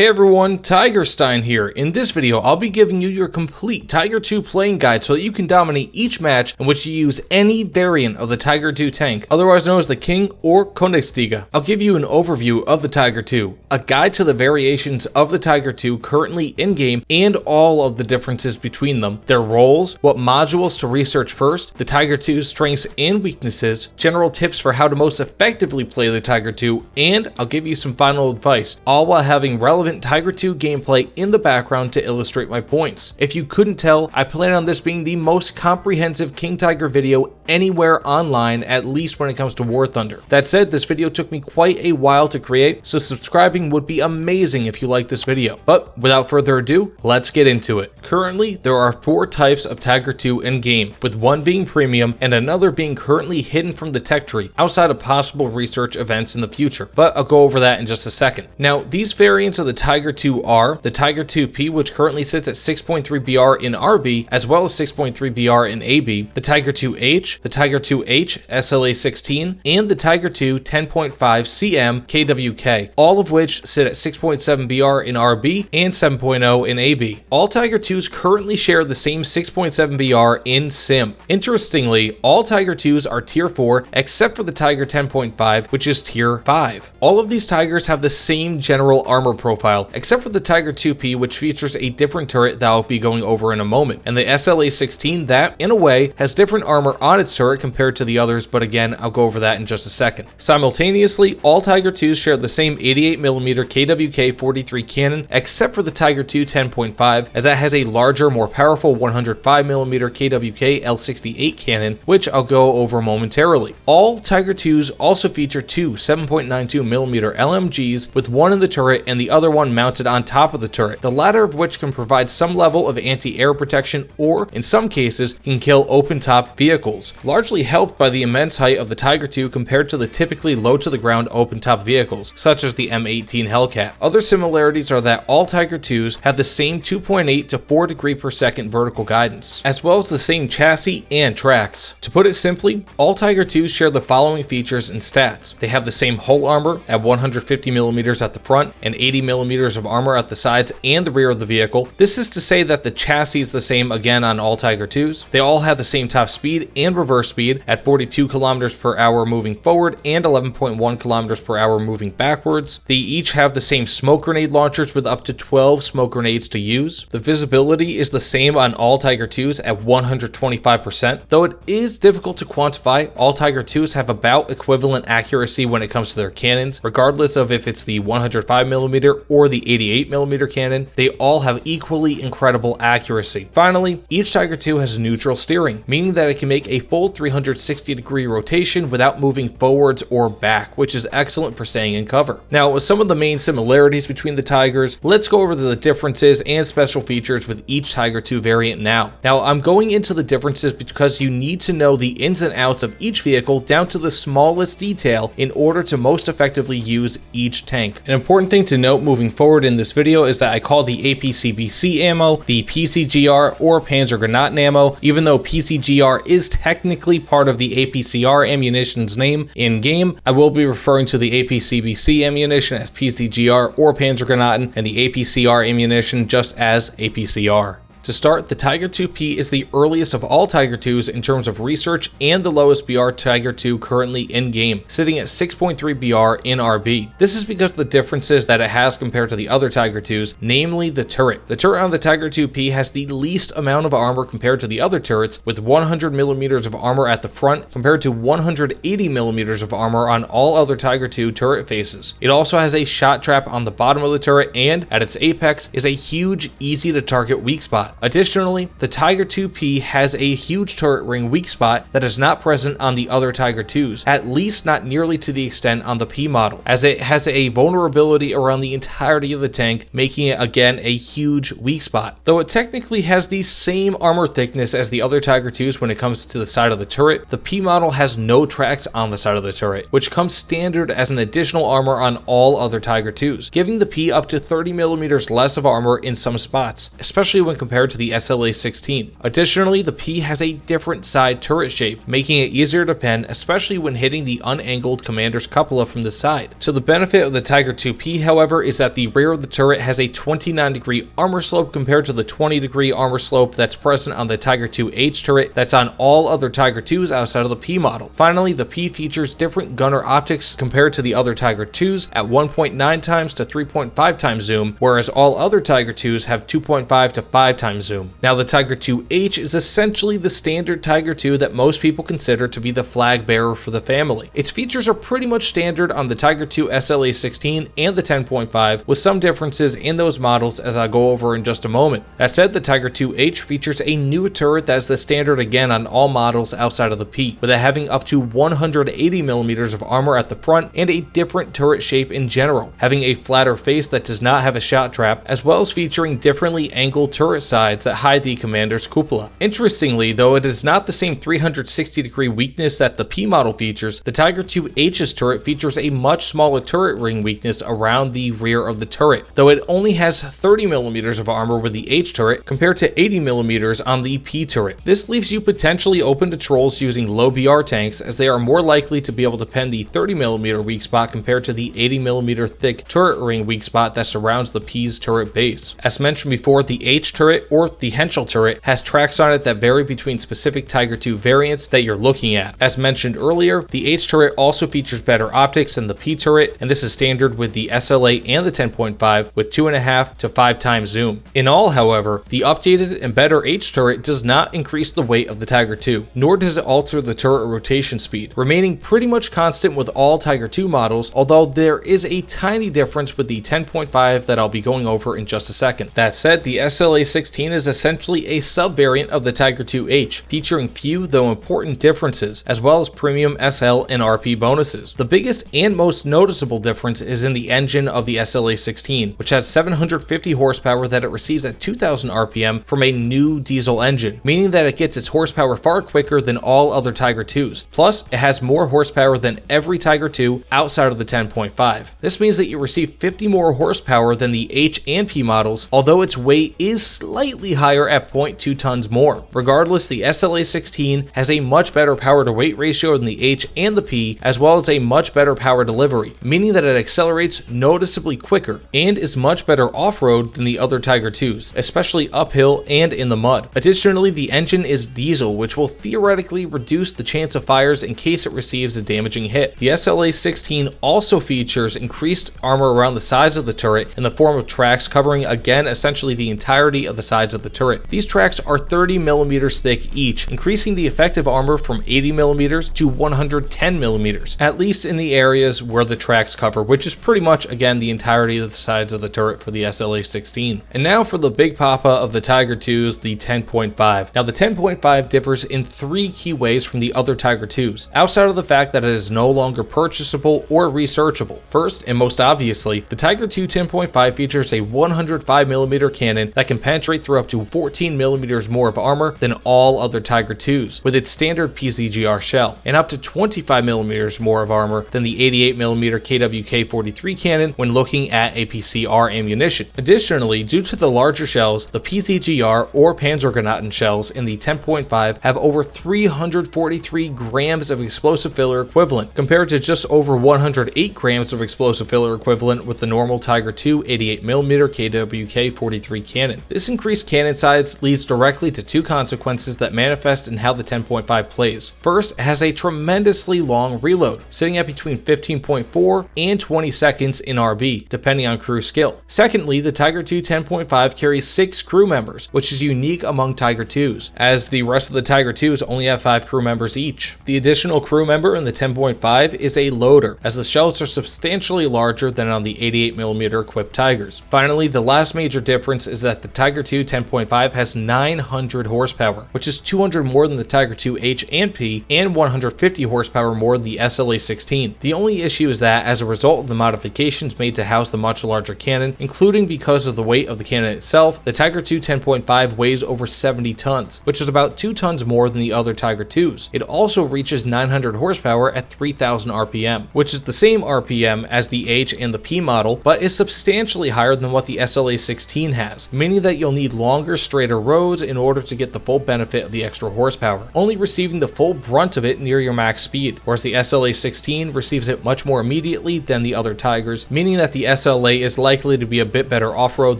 Hey everyone, Tigerstein here. In this video, I'll be giving you your complete Tiger 2 playing guide so that you can dominate each match in which you use any variant of the Tiger 2 tank, otherwise known as the King or Konigstiger. I'll give you an overview of the Tiger 2, a guide to the variations of the Tiger 2 currently in-game, and all of the differences between them, their roles, what modules to research first, the Tiger 2's strengths and weaknesses, general tips for how to most effectively play the Tiger 2, and I'll give you some final advice, all while having relevant Tiger 2 gameplay in the background to illustrate my points. If you couldn't tell, I plan on this being the most comprehensive King Tiger video anywhere online, at least when it comes to War Thunder. That said, this video took me quite a while to create, so subscribing would be amazing if you like this video. But without further ado, let's get into it. Currently, there are 4 types of Tiger 2 in game, with one being premium and another being currently hidden from the tech tree outside of possible research events in the future, but I'll go over that in just a second. Now, these variants of the Tiger 2 are the Tiger 2P, which currently sits at 6.3 BR in RB, as well as 6.3 BR in AB, the Tiger 2H, the Tiger 2H SLA 16, and the Tiger 2 10.5 CM KWK, all of which sit at 6.7 BR in RB and 7.0 in AB. All Tiger 2s currently share the same 6.7 BR in Sim. Interestingly, all Tiger 2s are tier 4 except for the Tiger 10.5, which is tier 5. All of these Tigers have the same general armor profile, except for the Tiger 2P, which features a different turret that I'll be going over in a moment, and the SLA 16 that, in a way, has different armor on its turret compared to the others, but again, I'll go over that in just a second. Simultaneously, all Tiger 2s share the same 88mm KWK 43 cannon, except for the Tiger 2 10.5, as that has a larger, more powerful 105mm KWK L68 cannon, which I'll go over momentarily. All Tiger 2s also feature 2 7.92mm LMGs, with one in the turret and the other one mounted on top of the turret, the latter of which can provide some level of anti-air protection or, in some cases, can kill open-top vehicles, largely helped by the immense height of the Tiger 2 compared to the typically low-to-the-ground open-top vehicles, such as the M18 Hellcat. Other similarities are that all Tiger 2s have the same 2.8 to 4 degree per second vertical guidance, as well as the same chassis and tracks. To put it simply, all Tiger 2s share the following features and stats. They have the same hull armor at 150mm at the front and 80mm of armor at the sides and the rear of the vehicle. This is to say that the chassis is the same again on all Tiger 2s. They all have the same top speed and reverse speed at 42 km per hour moving forward and 11.1 km per hour moving backwards. They each have the same smoke grenade launchers with up to 12 smoke grenades to use. The visibility is the same on all Tiger 2s at 125%, though it is difficult to quantify. All Tiger 2s have about equivalent accuracy when it comes to their cannons, regardless of if it's the 105mm or the 88mm cannon. They all have equally incredible accuracy. Finally, each Tiger 2 has neutral steering, meaning that it can make a full 360-degree rotation without moving forwards or back, which is excellent for staying in cover. Now, with some of the main similarities between the Tigers, let's go over the differences and special features with each Tiger 2 variant now. Now, I'm going into the differences because you need to know the ins and outs of each vehicle down to the smallest detail in order to most effectively use each tank. An important thing to note moving forward in this video is that I call the APCBC ammo the PCGR or Panzergranaten ammo, even though PCGR is technically part of the APCR ammunition's name in game. I will be referring to the APCBC ammunition as PCGR or Panzergranaten and the APCR ammunition just as APCR. To start, the Tiger 2P is the earliest of all Tiger 2s in terms of research and the lowest BR Tiger 2 currently in-game, sitting at 6.3 BR in RB. This is because of the differences that it has compared to the other Tiger 2s, namely the turret. The turret on the Tiger 2P has the least amount of armor compared to the other turrets, with 100mm of armor at the front compared to 180mm of armor on all other Tiger 2 turret faces. It also has a shot trap on the bottom of the turret and, at its apex, is a huge, easy-to-target weak spot. Additionally, the Tiger 2P has a huge turret ring weak spot that is not present on the other Tiger 2s, at least not nearly to the extent on the P model, as it has a vulnerability around the entirety of the tank, making it again a huge weak spot. Though it technically has the same armor thickness as the other Tiger 2s when it comes to the side of the turret, the P model has no tracks on the side of the turret, which comes standard as an additional armor on all other Tiger 2s, giving the P up to 30mm less of armor in some spots, especially when compared compared to the SLA-16. Additionally, the P has a different side turret shape, making it easier to pen, especially when hitting the unangled commander's cupola from the side. So the benefit of the Tiger II P, however, is that the rear of the turret has a 29-degree armor slope compared to the 20-degree armor slope that's present on the Tiger II H turret that's on all other Tiger IIs outside of the P model. Finally, the P features different gunner optics compared to the other Tiger IIs at 1.9 times to 3.5 times zoom, whereas all other Tiger IIs have 2.5 to 5 times zoom. Now, the Tiger II H is essentially the standard Tiger II that most people consider to be the flag bearer for the family. Its features are pretty much standard on the Tiger II SLA-16 and the 10.5, with some differences in those models as I'll go over in just a moment. That said, the Tiger II H features a new turret that is the standard again on all models outside of the P, with it having up to 180mm of armor at the front and a different turret shape in general, having a flatter face that does not have a shot trap, as well as featuring differently angled turret sides that hide the commander's cupola. Interestingly, though it is not the same 360-degree weakness that the P model features, the Tiger II H's turret features a much smaller turret ring weakness around the rear of the turret, though it only has 30mm of armor with the H turret compared to 80mm on the P turret. This leaves you potentially open to trolls using low BR tanks, as they are more likely to be able to pen the 30mm weak spot compared to the 80mm thick turret ring weak spot that surrounds the P's turret base. As mentioned before, the H turret, or the Henschel turret, has tracks on it that vary between specific Tiger II variants that you're looking at. As mentioned earlier, the H turret also features better optics than the P turret, and this is standard with the SLA and the 10.5 with 2.5 to 5 times zoom. In all, however, the updated and better H turret does not increase the weight of the Tiger II, nor does it alter the turret rotation speed, remaining pretty much constant with all Tiger II models, although there is a tiny difference with the 10.5 that I'll be going over in just a second. That said, the SLA-16 is essentially a sub-variant of the Tiger II H, featuring few though important differences, as well as premium SL and RP bonuses. The biggest and most noticeable difference is in the engine of the SLA-16, which has 750 horsepower that it receives at 2000 RPM from a new diesel engine, meaning that it gets its horsepower far quicker than all other Tiger IIs. Plus, it has more horsepower than every Tiger II outside of the 10.5. This means that you receive 50 more horsepower than the H and P models, although its weight is slightly higher at 0.2 tons more. Regardless, the SLA-16 has a much better power to weight ratio than the H and the P, as well as a much better power delivery, meaning that it accelerates noticeably quicker and is much better off-road than the other Tiger IIs, especially uphill and in the mud. Additionally, the engine is diesel, which will theoretically reduce the chance of fires in case it receives a damaging hit. The SLA-16 also features increased armor around the sides of the turret in the form of tracks covering again essentially the entirety of the sides of the turret. These tracks are 30mm thick each, increasing the effective armor from 80mm to 110mm, at least in the areas where the tracks cover, which is pretty much again the entirety of the sides of the turret for the SLA-16. And now for the big papa of the Tiger IIs, the 10.5. Now the 10.5 differs in 3 key ways from the other Tiger IIs, outside of the fact that it is no longer purchasable or researchable. First, and most obviously, the Tiger II 10.5 features a 105mm cannon that can penetrate through up to 14mm more of armor than all other Tiger IIs, with its standard PZGR shell, and up to 25mm more of armor than the 88mm KWK-43 cannon when looking at APCR ammunition. Additionally, due to the larger shells, the PZGR or Panzergranaten shells in the 10.5 have over 343 grams of explosive filler equivalent, compared to just over 108 grams of explosive filler equivalent with the normal Tiger II 88mm KWK-43 cannon. This increased cannon size leads directly to 2 consequences that manifest in how the 10.5 plays. First, it has a tremendously long reload, sitting at between 15.4 and 20 seconds in RB, depending on crew skill. Secondly, the Tiger II 10.5 carries 6 crew members, which is unique among Tiger IIs, as the rest of the Tiger IIs only have 5 crew members each. The additional crew member in the 10.5 is a loader, as the shells are substantially larger than on the 88mm equipped Tigers. Finally, the last major difference is that the Tiger II 10.5 has 900 horsepower, which is 200 more than the Tiger II H and P, and 150 horsepower more than the SLA-16. The only issue is that, as a result of the modifications made to house the much larger cannon, including because of the weight of the cannon itself, the Tiger II 10.5 weighs over 70 tons, which is about 2 tons more than the other Tiger IIs. It also reaches 900 horsepower at 3000 RPM, which is the same RPM as the H and the P model, but is substantially higher than what the SLA-16 has, meaning that you'll need need longer, straighter roads in order to get the full benefit of the extra horsepower, only receiving the full brunt of it near your max speed, whereas the SLA-16 receives it much more immediately than the other Tigers, meaning that the SLA is likely to be a bit better off-road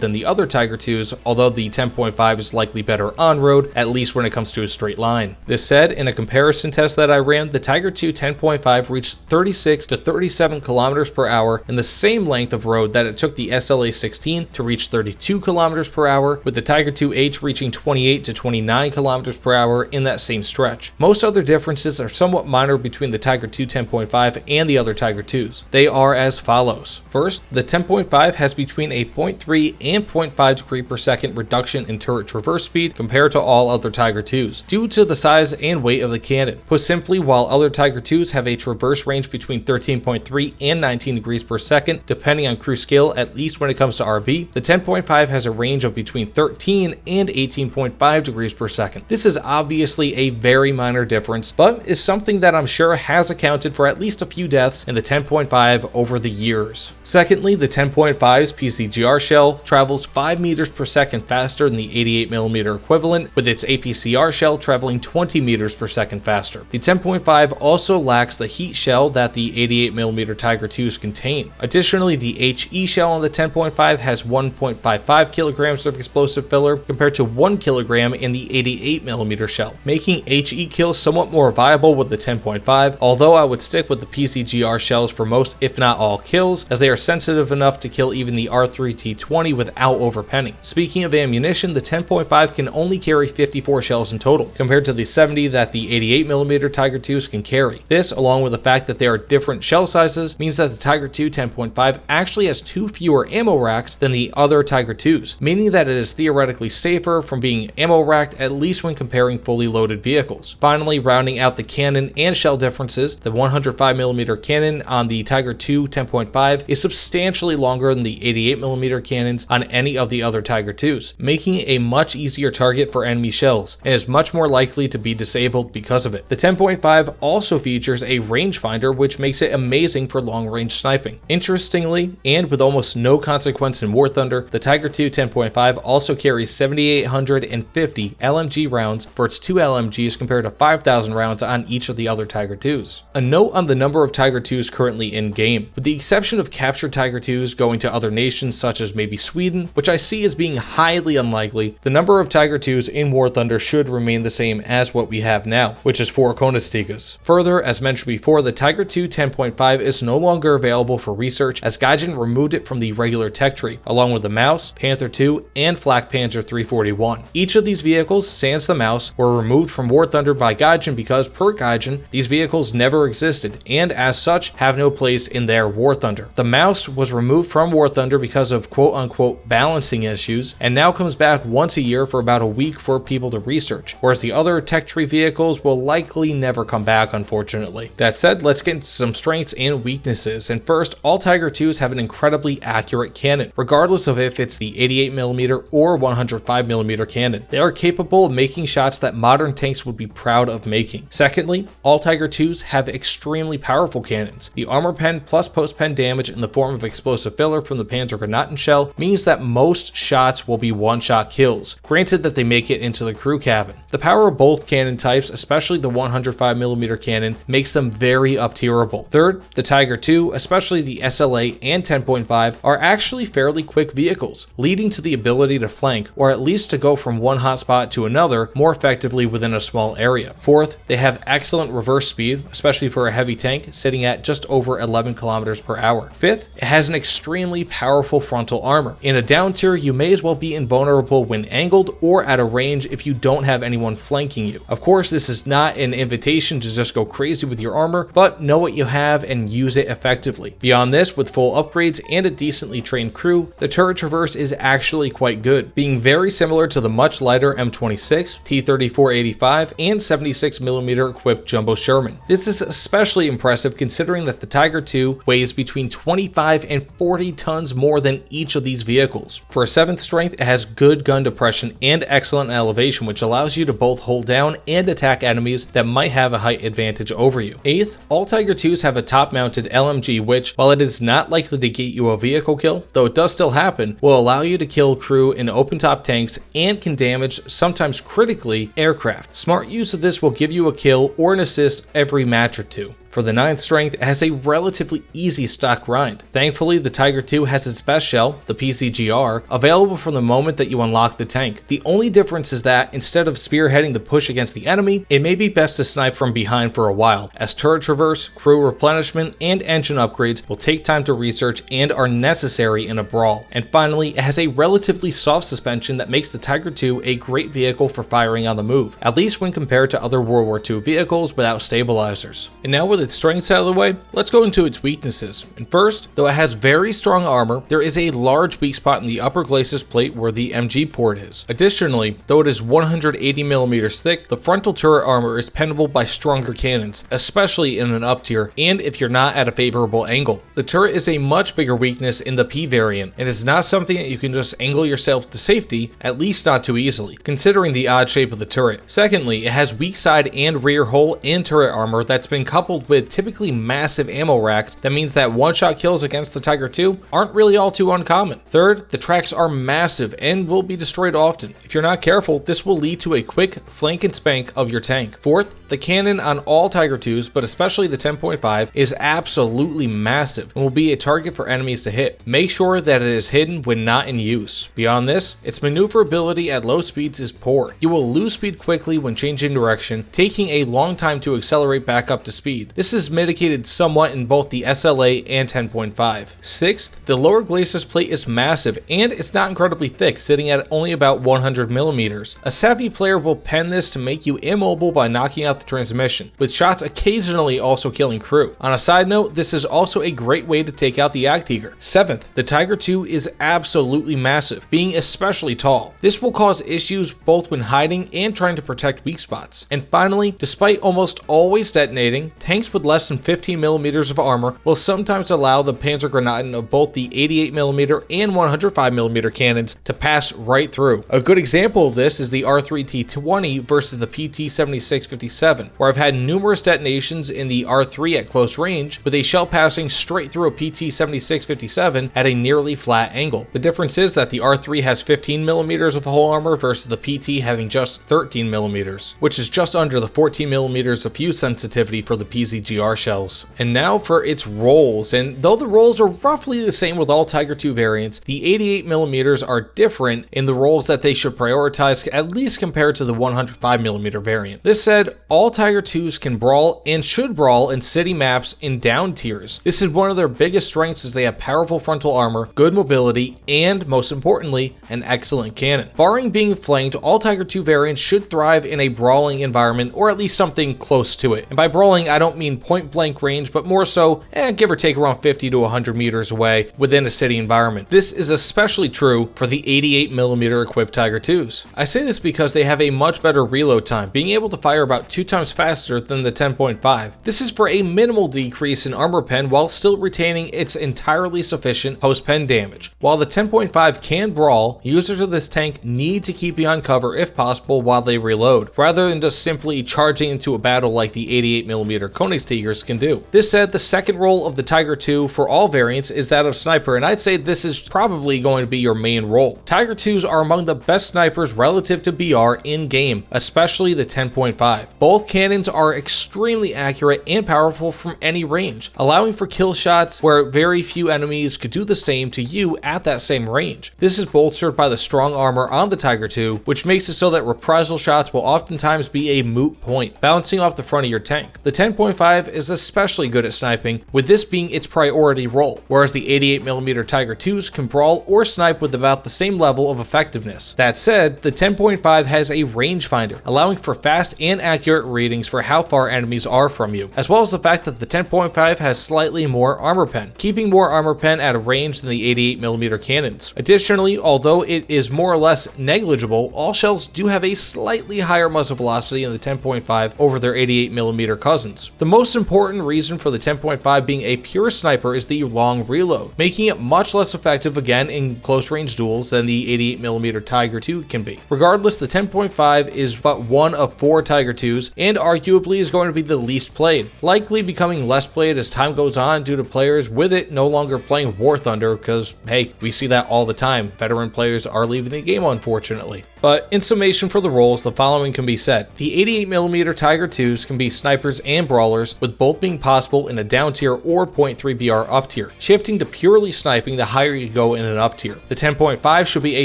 than the other Tiger 2s, although the 10.5 is likely better on-road, at least when it comes to a straight line. This said, in a comparison test that I ran, the Tiger 2 10.5 reached 36 to 37 kilometers per hour in the same length of road that it took the SLA-16 to reach 32 kilometers per hour, with the Tiger 2H reaching 28 to 29 kilometers per hour in that same stretch. Most other differences are somewhat minor between the Tiger 2 10.5 and the other Tiger 2s. They are as follows. First, the 10.5 has between a 0.3 and 0.5 degree per second reduction in turret traverse speed compared to all other Tiger 2s, due to the size and weight of the cannon. Put simply, while other Tiger 2s have a traverse range between 13.3 and 19 degrees per second, depending on crew skill, at least when it comes to RV, the 10.5 has a range of between 13 and 18.5 degrees per second. This is obviously a very minor difference, but is something that I'm sure has accounted for at least a few deaths in the 10.5 over the years. Secondly, the 10.5's PCGR shell travels 5 meters per second faster than the 88mm equivalent, with its APCR shell traveling 20 meters per second faster. The 10.5 also lacks the heat shell that the 88mm Tiger 2s contain. Additionally, the HE shell on the 10.5 has 1.55 kilograms of explosive filler compared to 1 kilogram in the 88mm shell, making HE kills somewhat more viable with the 10.5, although I would stick with the PCGR shells for most, if not all, kills, as they are sensitive enough to kill even the R3T20 without overpenning. Speaking of ammunition, the 10.5 can only carry 54 shells in total, compared to the 70 that the 88mm Tiger 2s can carry. This, along with the fact that there are different shell sizes, means that the Tiger 2 10.5 actually has 2 fewer ammo racks than the other Tiger 2s, meaning that it is theoretically safer from being ammo racked, at least when comparing fully loaded vehicles. Finally, rounding out the cannon and shell differences, the 105mm cannon on the Tiger 2 10.5 is substantially longer than the 88mm cannons on any of the other Tiger 2s, making it a much easier target for enemy shells, and is much more likely to be disabled because of it. The 10.5 also features a rangefinder, which makes it amazing for long-range sniping. Interestingly, and with almost no consequence in War Thunder, the Tiger 2 10.5 also carries 7,850 LMG rounds for its 2 LMGs compared to 5,000 rounds on each of the other Tiger 2s. A note on the number of Tiger 2s currently in game. With the exception of captured Tiger 2s going to other nations such as maybe Sweden, which I see as being highly unlikely, the number of Tiger 2s in War Thunder should remain the same as what we have now, which is 4 Konigstigas. Further, as mentioned before, the Tiger 2 10.5 is no longer available for research as Gaijin removed it from the regular tech tree, along with the Maus, Panther II, and Flak Panzer 341. Each of these vehicles, sans the Maus, were removed from War Thunder by Gaijin because, per Gaijin, these vehicles never existed, and as such, have no place in their War Thunder. The Maus was removed from War Thunder because of quote-unquote balancing issues, and now comes back once a year for about a week for people to research, whereas the other tech tree vehicles will likely never come back, unfortunately. That said, let's get into some strengths and weaknesses, and first, all Tiger 2s have an incredibly accurate cannon, regardless of if it's the 88mm or 105mm cannon. They are capable of making shots that modern tanks would be proud of making. Secondly, all Tiger 2s have extremely powerful cannons. The armor pen plus post-pen damage in the form of explosive filler from the Panzergranaten shell means that most shots will be one-shot kills, granted that they make it into the crew cabin. The power of both cannon types, especially the 105mm cannon, makes them very up-tierable. Third, the Tiger 2, especially the SLA and 10.5, are actually fairly quick vehicles, leading to the ability to flank, or at least to go from one hotspot to another more effectively within a small area. Fourth, they have excellent reverse speed, especially for a heavy tank, sitting at just over 11 kilometers per hour. Fifth, it has an extremely powerful frontal armor. In a down tier, you may as well be invulnerable when angled or at a range if you don't have anyone flanking you. Of course, this is not an invitation to just go crazy with your armor, but know what you have and use it effectively. Beyond this, with full upgrades and a decently trained crew, the turret traverse is actually quite good, being very similar to the much lighter M26, T-34-85, and 76mm equipped Jumbo Sherman. This is especially impressive considering that the Tiger 2 weighs between 25 and 40 tons more than each of these vehicles. For a 7th strength, it has good gun depression and excellent elevation, which allows you to both hold down and attack enemies that might have a height advantage over you. 8th, all Tiger 2s have a top-mounted LMG which, while it is not likely to get you a vehicle kill, though it does still happen, will allow you to kill crew in open open-top tanks and can damage, sometimes critically, aircraft. Smart use of this will give you a kill or an assist every match or two. For the 9th strength, it has a relatively easy stock grind. Thankfully, the Tiger II has its best shell, the PCGR, available from the moment that you unlock the tank. The only difference is that instead of spearheading the push against the enemy, it may be best to snipe from behind for a while, as turret traverse, crew replenishment, and engine upgrades will take time to research and are necessary in a brawl. And finally, it has a relatively soft suspension that makes the Tiger II a great vehicle for firing on the move, at least when compared to other World War II vehicles without stabilizers. And now with its strengths out of the way, let's go into its weaknesses. And first, though it has very strong armor, there is a large weak spot in the upper glacis plate where the MG port is. Additionally, though it is 180mm thick, the frontal turret armor is penetrable by stronger cannons, especially in an up tier and if you're not at a favorable angle. The turret is a much bigger weakness in the P variant and is not something that you can just angle yourself to safety, at least not too easily, considering the odd shape of the turret. Secondly, it has weak side and rear hull and turret armor that's been coupled with typically massive ammo racks. That means that one-shot kills against the Tiger II aren't really all too uncommon. Third, the tracks are massive and will be destroyed often. If you're not careful, this will lead to a quick flank and spank of your tank. Fourth, the cannon on all Tiger IIs, but especially the 10.5, is absolutely massive and will be a target for enemies to hit. Make sure that it is hidden when not in use. Beyond this, its maneuverability at low speeds is poor. You will lose speed quickly when changing direction, taking a long time to accelerate back up to speed. This is mitigated somewhat in both the SLA and 10.5. Sixth, the lower glacis plate is massive and it's not incredibly thick, sitting at only about 100mm. A savvy player will pen this to make you immobile by knocking out the transmission, with shots occasionally also killing crew. On a side note, this is also a great way to take out the Konigstiger. Seventh, the Tiger II is absolutely massive, being especially tall. This will cause issues both when hiding and trying to protect weak spots. And finally, despite almost always detonating, tanks with less than 15mm of armor will sometimes allow the Panzergranaten of both the 88mm and 105mm cannons to pass right through. A good example of this is the R3T20 versus the PT-7657, where I've had numerous detonations in the R3 at close range, with a shell passing straight through a PT-7657 at a nearly flat angle. The difference is that the R3 has 15mm of hull armor versus the PT having just 13mm, which is just under the 14mm of fuse sensitivity for the PCGR shells. And now for its rolls, and though the rolls are roughly the same with all Tiger II variants, the 88mm are different in the rolls that they should prioritize, at least compared to the 105mm variant. This said, all Tiger IIs can brawl and should brawl in city maps in down tiers. This is one of their biggest strengths, as they have powerful frontal armor, good mobility, and most importantly, an excellent cannon. Barring being flanked, all Tiger II variants should thrive in a brawling environment, or at least something close to it. And by brawling, I don't mean point blank range, but more so, give or take around 50 to 100 meters away within a city environment. This is especially true for the 88mm equipped Tiger IIs. I say this because they have a much better reload time, being able to fire about 2 times faster than the 10.5. This is for a minimal decrease in armor pen while still retaining its entirely sufficient post-pen damage. While the 10.5 can brawl, users of this tank need to keep behind cover if possible while they reload, rather than just simply charging into a battle like the 88mm Konigstigers can do. This said, the second role of the Tiger II for all variants is that of sniper, and I'd say this is probably going to be your main role. Tiger IIs are among the best snipers relative to BR in-game, especially the 10.5. Both cannons are extremely accurate and powerful from any range, allowing for kill shots where very few enemies could do the same to you at that same range. This is bolstered by the strong armor on the Tiger II, which makes it so that reprisal shots will oftentimes be a moot point, bouncing off the front of your tank. The 10.5 is especially good at sniping, with this being its priority role, whereas the 88mm Tiger IIs can brawl or snipe with about the same level of effectiveness. That said, the 10.5 has a rangefinder, allowing for fast and accurate readings for how far enemies are from you, as well as the fact that the 10.5 has slightly more armor pen, keeping more armor pen at a range than the 88mm cannons. Additionally, although it is more or less negligible, all shells do have a slightly higher muzzle velocity in the 10.5 over their 88mm cousins. The most important reason for the 10.5 being a pure sniper is the long reload, making it much less effective again in close range duels than the 88mm Tiger II can be. Regardless, the 10.5 is but one of 4 Tiger IIs and arguably is going to be the least played, likely becoming less played as time goes on due to players with it no longer playing War Thunder because, hey, we see that all the time. Veteran players are leaving the game, unfortunately. But in summation for the roles, the following can be said. The 88mm Tiger IIs can be snipers and brawlers, with both being possible in a down tier or 0.3 BR up tier, shifting to purely sniping the higher you go in an up tier. The 10.5 should be a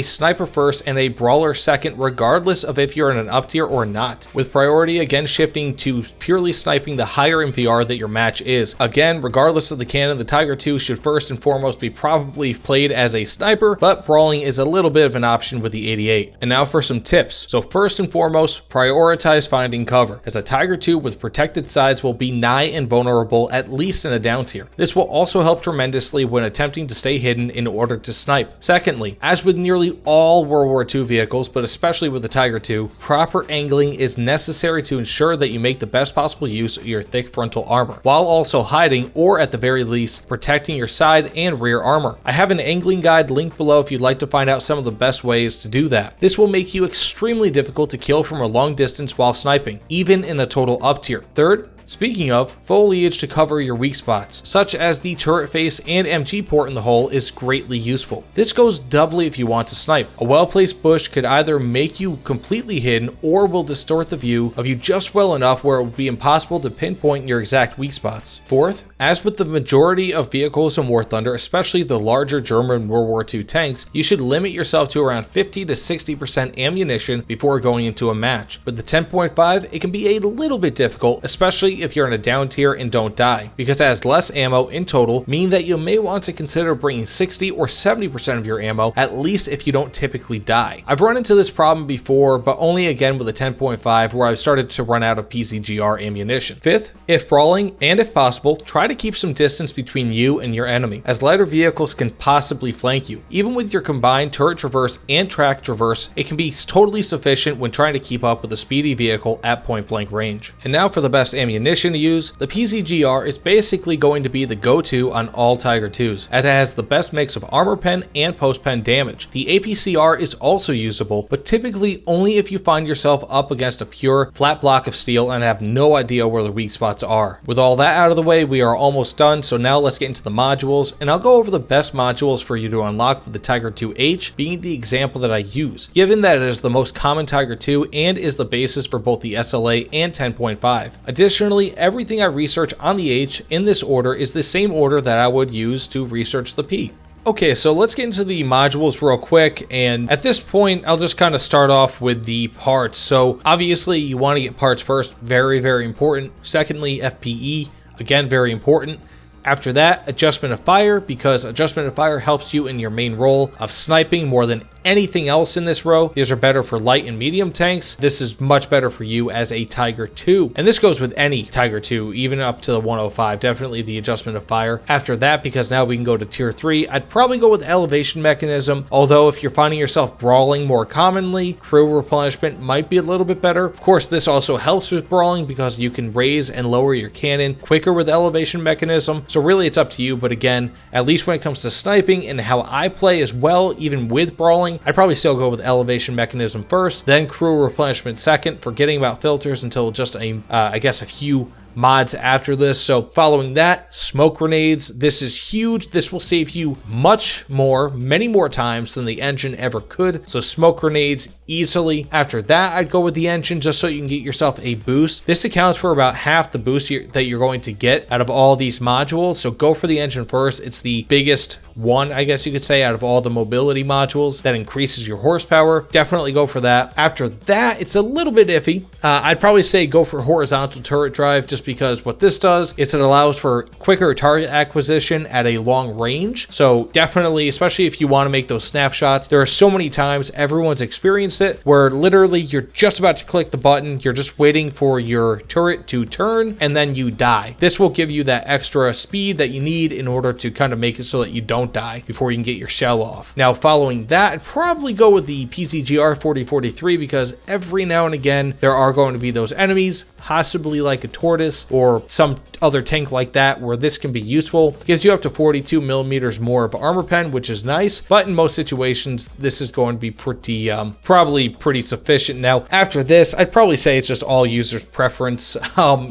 sniper first and a brawler second regardless of if you're in an up tier or not, with priority again shifting to purely sniping the higher in BR that your match is. Again, regardless of the canon, the Tiger II should first and foremost be probably played as a sniper, but brawling is a little bit of an option with the 88. And now for some tips. So first and foremost, prioritize finding cover, as a Tiger II with protected sides will be nigh invulnerable at least in a down tier. This will also help tremendously when attempting to stay hidden in order to snipe. Secondly, as with nearly all World War II vehicles, but especially with the Tiger II, proper angling is necessary to ensure that you make the best possible use of your thick frontal armor, while also hiding or at the very least protecting your side and rear armor. I have an angling guide linked below if you'd like to find out some of the best ways to do that. This will make you extremely difficult to kill from a long distance while sniping, even in a total up tier. Third, speaking of, foliage to cover your weak spots, such as the turret face and MG port in the hull, is greatly useful. This goes doubly if you want to snipe. A well-placed bush could either make you completely hidden or will distort the view of you just well enough where it would be impossible to pinpoint your exact weak spots. Fourth, as with the majority of vehicles in War Thunder, especially the larger German World War II tanks, you should limit yourself to around 50 to 60% ammunition before going into a match. With the 10.5, it can be a little bit difficult, especially if you're in a down tier and don't die, because it has less ammo in total, meaning that you may want to consider bringing 60 or 70% of your ammo, at least if you don't typically die. I've run into this problem before, but only again with a 10.5 where I've started to run out of PCGR ammunition. Fifth, if brawling, and if possible, try to keep some distance between you and your enemy, as lighter vehicles can possibly flank you. Even with your combined turret traverse and track traverse, it can be totally sufficient when trying to keep up with a speedy vehicle at point blank range. And now for the best ammunition to use, the PCGR is basically going to be the go-to on all Tiger IIs, as it has the best mix of armor pen and post-pen damage. The APCR is also usable, but typically only if you find yourself up against a pure flat block of steel and have no idea where the weak spots are. With all that out of the way, we are almost done, so now let's get into the modules, and I'll go over the best modules for you to unlock with the Tiger II-H being the example that I use, given that it is the most common Tiger II and is the basis for both the SLA and 10.5. Additionally, everything I research on the H in this order is the same order that I would use to research the P. Okay, so let's get into the modules real quick, and at this point I'll just kind of start off with the parts. So obviously you want to get parts first, very important. Secondly, FPE, again very important. After that, adjustment of fire, because adjustment of fire helps you in your main role of sniping more than anything else in this row. These are better for light and medium tanks. This is much better for you as a Tiger II. And this goes with any Tiger II, even up to the 105, definitely the adjustment of fire. After that, because now we can go to tier 3, I'd probably go with elevation mechanism. Although if you're finding yourself brawling more commonly, crew replenishment might be a little bit better. Of course, this also helps with brawling because you can raise and lower your cannon quicker with elevation mechanism. So really it's up to you. But again, at least when it comes to sniping and how I play as well, even with brawling, I'd probably still go with elevation mechanism first, then crew replenishment second, forgetting about filters until just I guess a few mods after this. So following that, smoke grenades. This is huge. This will save you many more times than the engine ever could. So smoke grenades easily. After that, I'd go with the engine just so you can get yourself a boost. This accounts for about half the boost that you're going to get out of all these modules. So go for the engine first. It's the biggest one, I guess you could say, out of all the mobility modules that increases your horsepower. Definitely go for that. After that, it's a little bit iffy. I'd probably say go for horizontal turret drive, just because what this does is it allows for quicker target acquisition at a long range. So definitely, especially if you want to make those snapshots, there are so many times everyone's experienced it where literally you're just about to click the button, you're just waiting for your turret to turn, and then you die. This will give you that extra speed that you need in order to kind of make it so that you don't die before you can get your shell off. Now following that, I'd probably go with the PCGR 4043, because every now and again there are going to be those enemies possibly like a Tortoise or some other tank like that where this can be useful. It gives you up to 42 millimeters more of armor pen, which is nice, but in most situations, this is going to be pretty, probably pretty sufficient. Now, after this, I'd probably say it's just all users' preference.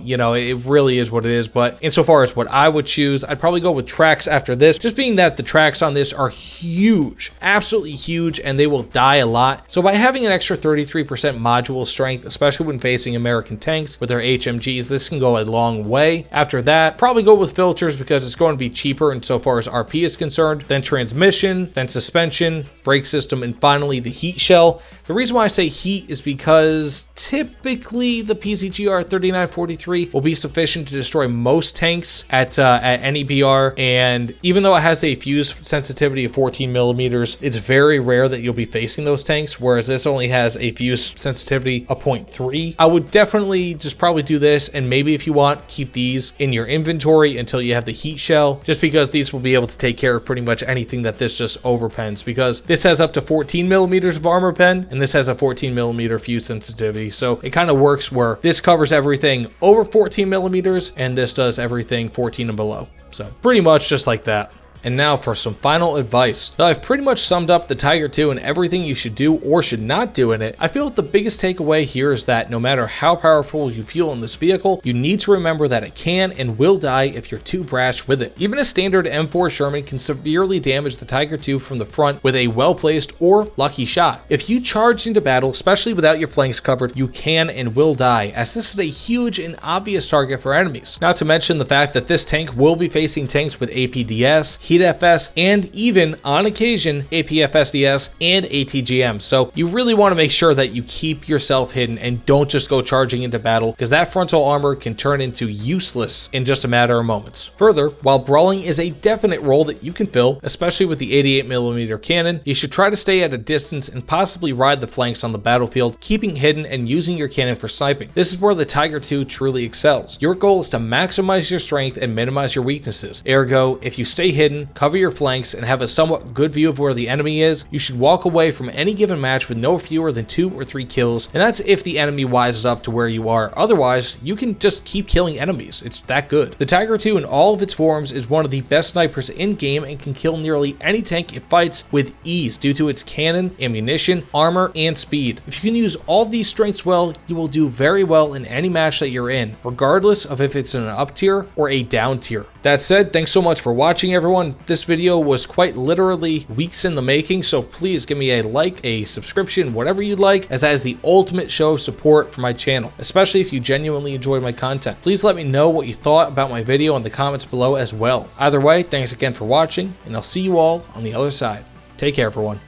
You know, it really is what it is, but insofar as what I would choose, I'd probably go with tracks after this, just being that the tracks on this are huge, absolutely huge, and they will die a lot. So by having an extra 33% module strength, especially when facing American tanks with their HMGs, this can go a long way. After that, probably go with filters because it's going to be cheaper insofar as RP is concerned, then transmission, then suspension, brake system, and finally the heat shell. The reason why I say heat is because typically the PZGR 3943 will be sufficient to destroy most tanks at any BR, and even though it has a fuse sensitivity of 14 millimeters, it's very rare that you'll be facing those tanks, whereas this only has a fuse sensitivity of 0.3. I would definitely just probably do this, and maybe if you want, keep these in your inventory until you have the heat shell, just because these will be able to take care of pretty much anything that this just overpens, because this has up to 14 millimeters of armor pen, and this has a 14 millimeter fuse sensitivity. So it kind of works where this covers everything over 14 millimeters, and this does everything 14 and below. So pretty much just like that. And now for some final advice. Though I've pretty much summed up the Tiger II and everything you should do or should not do in it, I feel that the biggest takeaway here is that no matter how powerful you feel in this vehicle, you need to remember that it can and will die if you're too brash with it. Even a standard M4 Sherman can severely damage the Tiger II from the front with a well-placed or lucky shot. If you charge into battle, especially without your flanks covered, you can and will die, as this is a huge and obvious target for enemies. Not to mention the fact that this tank will be facing tanks with APDS, Heat FS, and even, on occasion, APFSDS and ATGM. So you really want to make sure that you keep yourself hidden and don't just go charging into battle, because that frontal armor can turn into useless in just a matter of moments. Further, while brawling is a definite role that you can fill, especially with the 88mm cannon, you should try to stay at a distance and possibly ride the flanks on the battlefield, keeping hidden and using your cannon for sniping. This is where the Tiger II truly excels. Your goal is to maximize your strength and minimize your weaknesses. Ergo, if you stay hidden, cover your flanks, and have a somewhat good view of where the enemy is, you should walk away from any given match with no fewer than 2 or 3 kills, and that's if the enemy wises up to where you are. Otherwise, you can just keep killing enemies. It's that good. The Tiger II in all of its forms is one of the best snipers in game and can kill nearly any tank it fights with ease due to its cannon, ammunition, armor, and speed. If you can use all of these strengths well, you will do very well in any match that you're in, regardless of if it's in an up tier or a down tier. That said, thanks so much for watching, everyone. This video was quite literally weeks in the making, so please give me a like, a subscription, whatever you'd like, as that is the ultimate show of support for my channel, especially if you genuinely enjoyed my content. Please let me know what you thought about my video in the comments below as well. Either way, thanks again for watching, and I'll see you all on the other side. Take care, everyone.